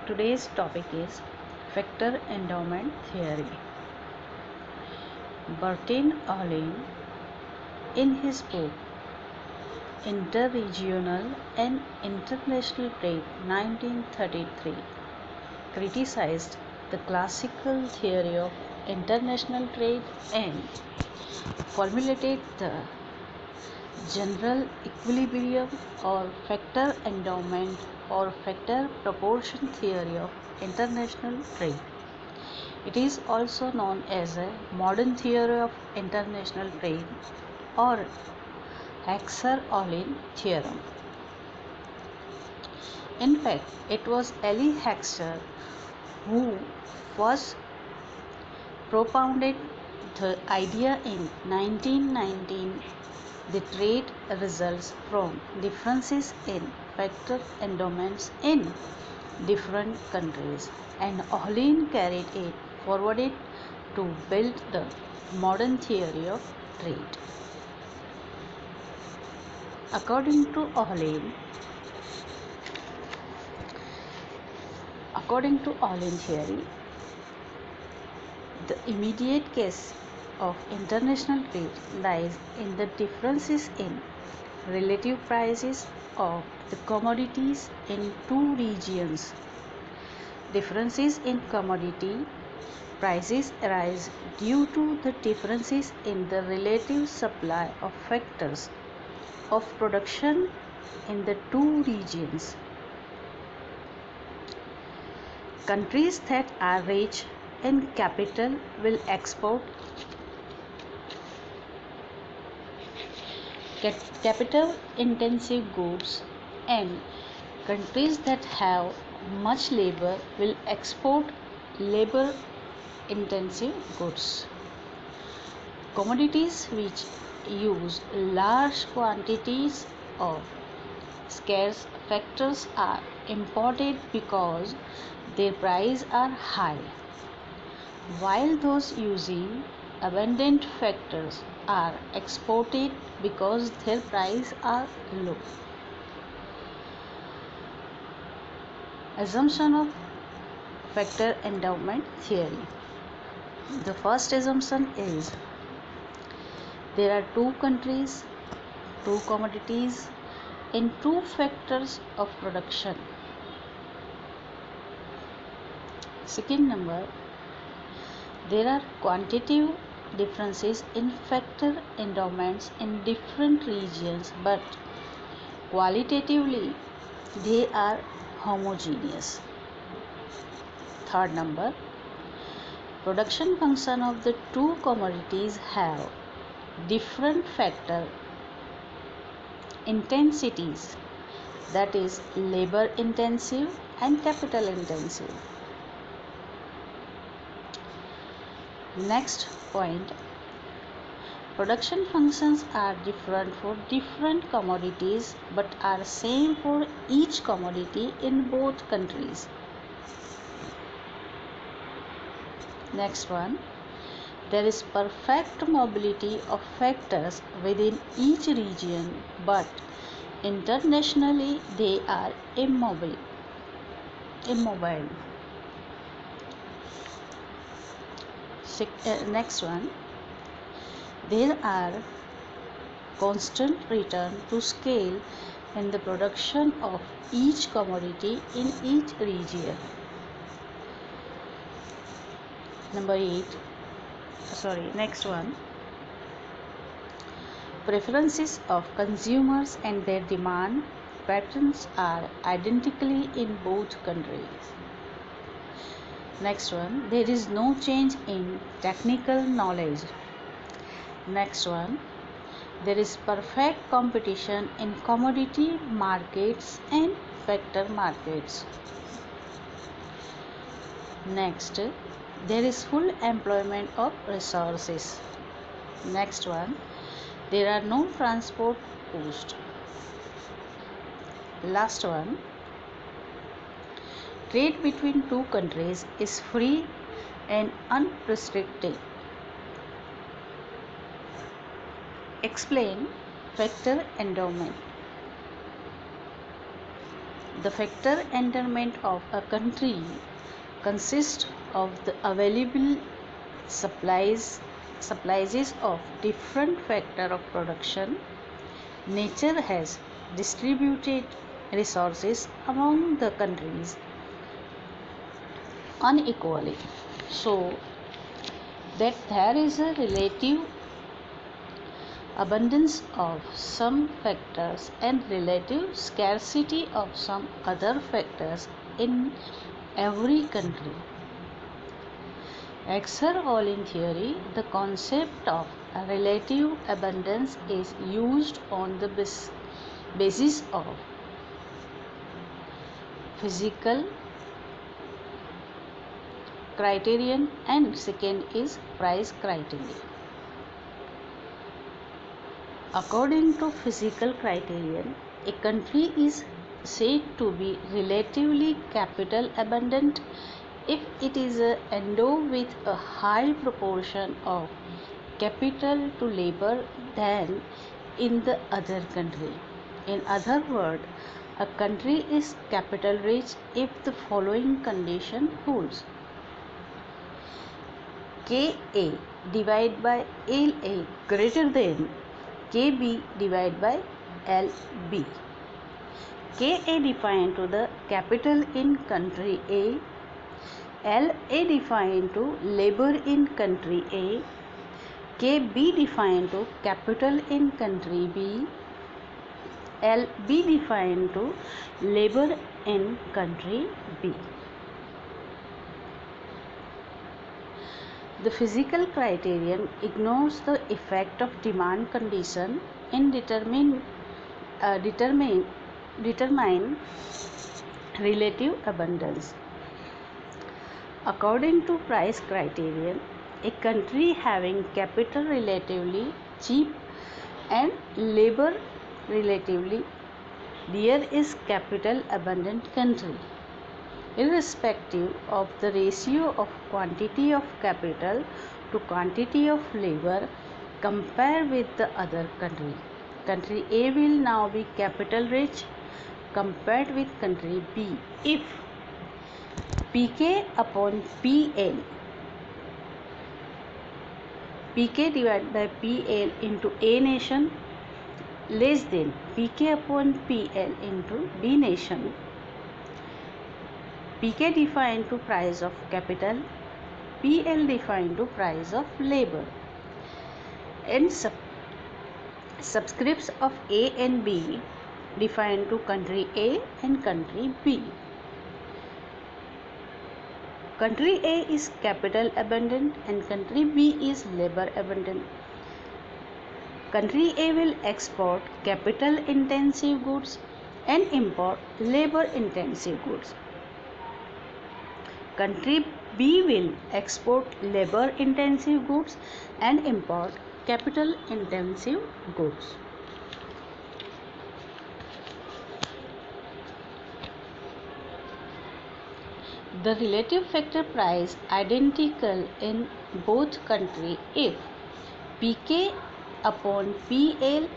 Today's topic is Factor Endowment Theory. Bertin Ohlin, in his book Interregional and International Trade 1933, criticized the classical theory of international trade and formulated the general equilibrium or factor endowment or factor proportion theory of international trade. It is also known as a modern theory of international trade or Haxer-Ohlin theorem. In fact, it was Elie Haxer who first propounded the idea in 1919. The trade results from differences in factor endowments in different countries, and Ohlin carried it forward to build the modern theory of trade. According to Ohlin theory, the immediate case of international trade lies in the differences in relative prices of the commodities in two regions. Differences in commodity prices arise due to the differences in the relative supply of factors of production in the two regions. Countries that are rich in capital will export capital intensive goods, and countries that have much labor will export labor intensive goods. Commodities which use large quantities of scarce factors are imported because their prices are high, while those using abundant factors are exported because their prices are low. Assumption of factor endowment theory. The first assumption is there are two countries, two commodities, and two factors of production. Second number, there are quantitative differences in factor endowments in different regions, but qualitatively they are homogeneous. Third number, production function of the two commodities have different factor intensities, that is labor intensive and capital intensive. Next point, production functions are different for different commodities but are same for each commodity in both countries. Next one, there is perfect mobility of factors within each region, but internationally they are immobile. Next one, there are constant return to scale in the production of each commodity in each region. Next one, preferences of consumers and their demand patterns are identically in both countries. Next one, there is no change in technical knowledge. Next one, there is perfect competition in commodity markets and factor markets. Next, there is full employment of resources. Next one, there are no transport costs. Last one, trade between two countries is free and unrestricted. Explain factor endowment. The factor entertainment of a country consists of the available supplies of different factor of production. Nature has distributed resources among the countries unequally, so that there is a relative abundance of some factors and relative scarcity of some other factors in every country. At Sir Olin theory, the concept of relative abundance is used on the basis of physical criterion, and second is price criterion. According to physical criterion, a country is said to be relatively capital abundant if it is endowed with a high proportion of capital to labor than in the other country. In other words, a country is capital rich if the following condition holds: Ka divided by La greater than Kb divided by Lb. Ka defined to the capital in country A, La defined to labor in country A, Kb defined to capital in country B, Lb defined to labor in country B. The physical criterion ignores the effect of demand condition in determine relative abundance. According to price criterion, a country having capital relatively cheap and labor relatively dear is capital abundant country, irrespective of the ratio of quantity of capital to quantity of labor compared with the other country. Country A will now be capital rich compared with country B if Pk upon Pl, Pk divided by Pl into A nation less than Pk upon Pl into B nation. Pk defined to price of capital, Pl defined to price of labor, and subscripts of A and B defined to country A and country B. Country A is capital abundant and country B is labor abundant. Country A will export capital intensive goods and import labor intensive goods. Country B will export labor intensive goods and import capital intensive goods. The relative factor price identical in both country if Pk upon PL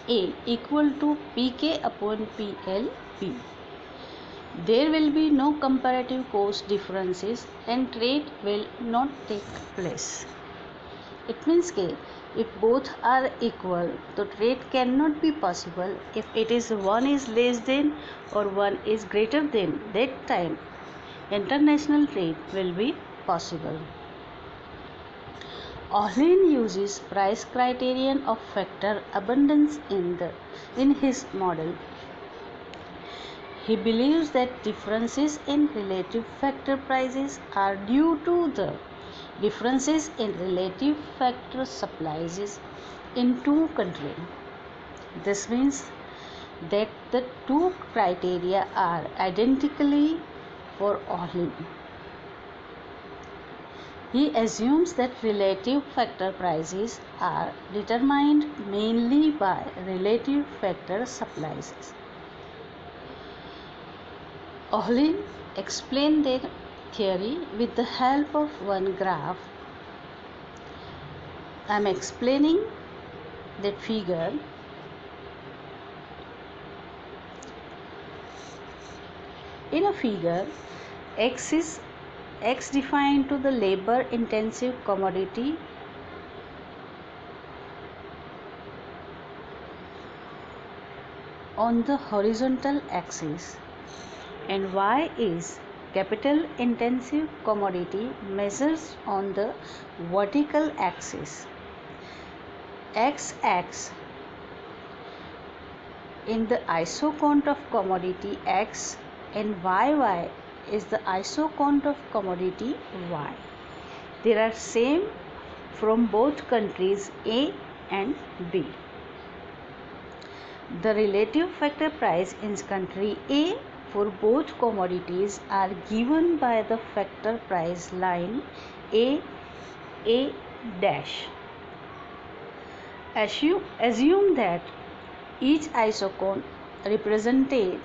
A equal to Pk upon PL B. There will be no comparative cost differences and trade will not take place. It means that if both are equal, the trade cannot be possible. If it is one is less than or one is greater than, that time international trade will be possible. Olin uses price criterion of factor abundance in his model. He believes that differences in relative factor prices are due to the differences in relative factor supplies in two countries. This means that the two criteria are identically for Olin. He assumes that relative factor prices are determined mainly by relative factor supplies. Olin explained their theory with the help of one graph. I am explaining that figure. In a figure, X defined to the labor intensive commodity on the horizontal axis and Y is capital intensive commodity measures on the vertical axis. X acts in the isocount of commodity X and YY is the isocount of commodity Y. They are same from both countries A and B. The relative factor price in country A for both commodities are given by the factor price line A dash. Assume that each isocount represented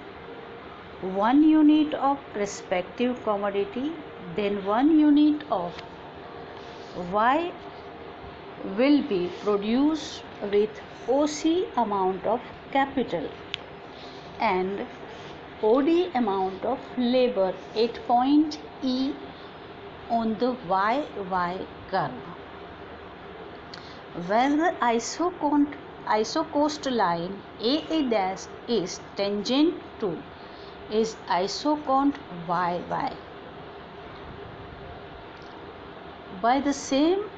one unit of respective commodity, then 1 unit of Y will be produced with OC amount of capital and OD amount of labor at point E on the YY curve. Where the isocost line AA dash is tangent to is isocount YY. By the same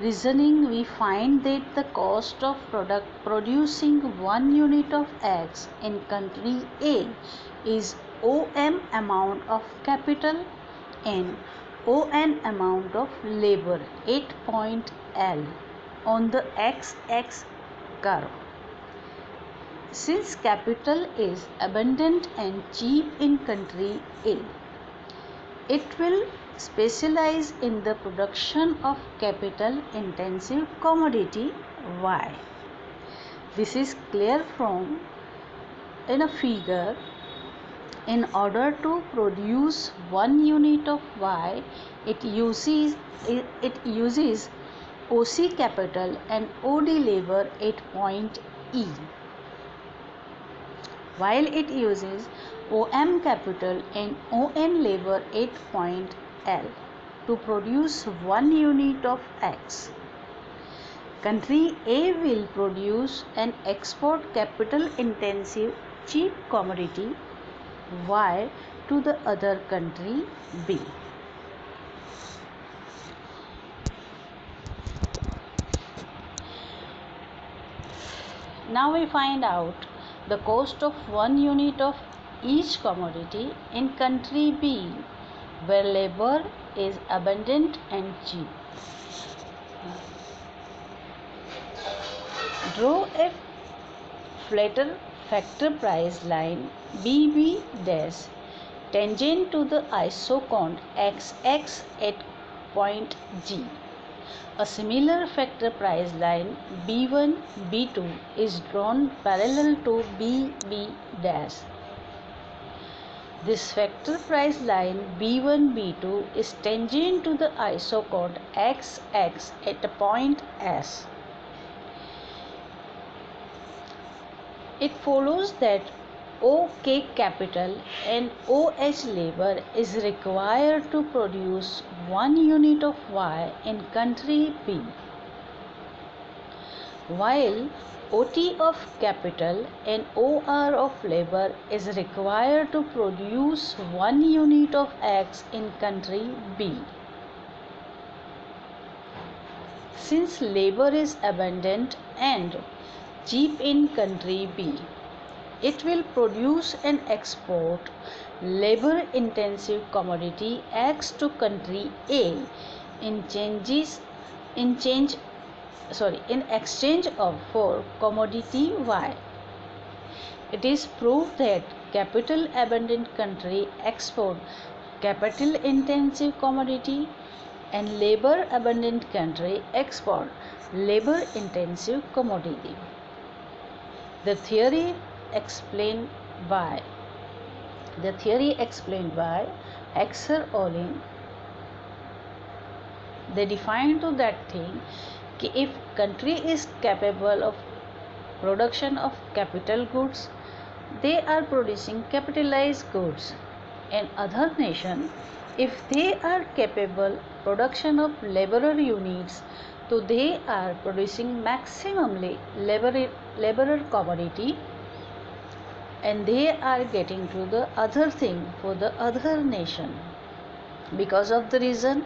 reasoning, we find that the cost of producing 1 unit of X in country A is OM amount of capital and ON amount of labor at point L on the XX curve. Since capital is abundant and cheap in country A, it will specialize in the production of capital intensive commodity Y. This is clear from in a figure. In order to produce 1 unit of Y, it uses OC capital and OD labor at point E, while it uses OM capital and ON labor at point L to produce 1 unit of X. Country A will produce and export capital intensive cheap commodity Y to the other country B. Now we find out the cost of 1 unit of each commodity in country B, where labor is abundant and cheap. Draw a flatter factor price line BB dash tangent to the isocount XX at point G. A similar factor price line B1 B2 is drawn parallel to BB dash. This factor price line B1 B2 is tangent to the isocount XX at a point S. It follows that OK capital and OH labor is required to produce 1 unit of Y in country B, while OT of capital and OR of labor is required to produce 1 unit of X in country B. Since labor is abundant and cheap in country B, it will produce and export labor intensive commodity X to country A in exchange of for commodity Y. It is proved that capital abundant country export capital intensive commodity and labor abundant country export labor intensive commodity. The theory explained by Exer-Ohlin, they define to that thing कि if country is capable of production of capital goods, they are producing capitalized goods. in other nation, if they are capable production of laborer units, so they are producing maximally laborer commodity, and they are getting to the other thing for the other nation, because of the reason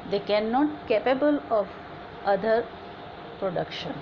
they cannot capable of other production.